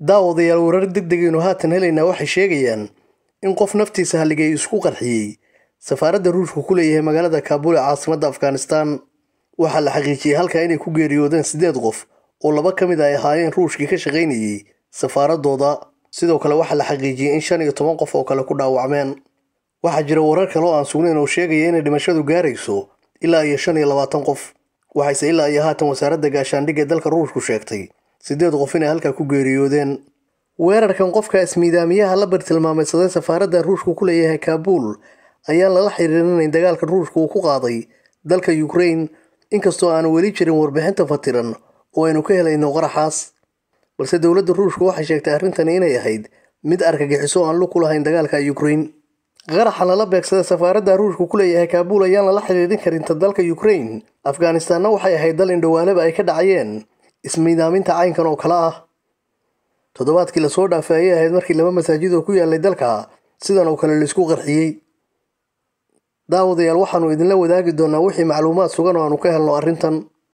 daawadayaal warar degdeg ah haatan helayna waxay sheegayaan in qof naftiisa haligay isku qarxiyay safaaradda Ruushku ku leeyahay magaalada Kaabul ee caasimadda Afghanistan. Waxa la xaqiijiyay halka inay ku geeriyoodeen 8 qof oo laba kamid ah ay ahaayeen Ruushkii ka shaqeynayay safaaradooda. Sidoo kale waxa la xaqiijiyay in 15 qof oo kale ku dhaawacmeen. Waxa jira warar kale oo aan sugnayn oo sheegaya in dhimashadu gaarayso ilaa 25 qof. Waxayse ilaa haatan wasaaradda gaashaandhigga dalka Ruushku sheegtay 8 qof inay halka ku geeriyoodeen. weerarkan qofka ismiidaamiyaha la bartilmaameedsaday safaaradda Ruushku ku leeyahay Kaabul ayaa lala xiriirinayn dagaalka Ruushku uu ku qaaday dalka Ukraine, inkastoo aan weli jirin warbixinta fatiran oo aynu ka helayno qaraxaas. balse dowladda Ruushku waxay sheegtay arrintan inay ahayd mid argagixiso aan lug ku lahayn dagaalka Ukraine. qaraxa lala beegsaday safaaradda Ruushku ku leeyahay Kaabul ayaa lala xiriirin karin dalka Ukraine. Afghanistan waxay ahayd dal indhawaaleba ay ka dhacayeen ismiidaaminta caynkan oo kala ah. toddobaadkii la soo dhaafay ayay ahayd markii laba masaajid oo ku yaalay dalka sidan oo kale la isku qarxiyay. daawadayaal waxaanu idinla wadaagi doonaa wixii macluumaad sugan oo aanu ka helno arrintan.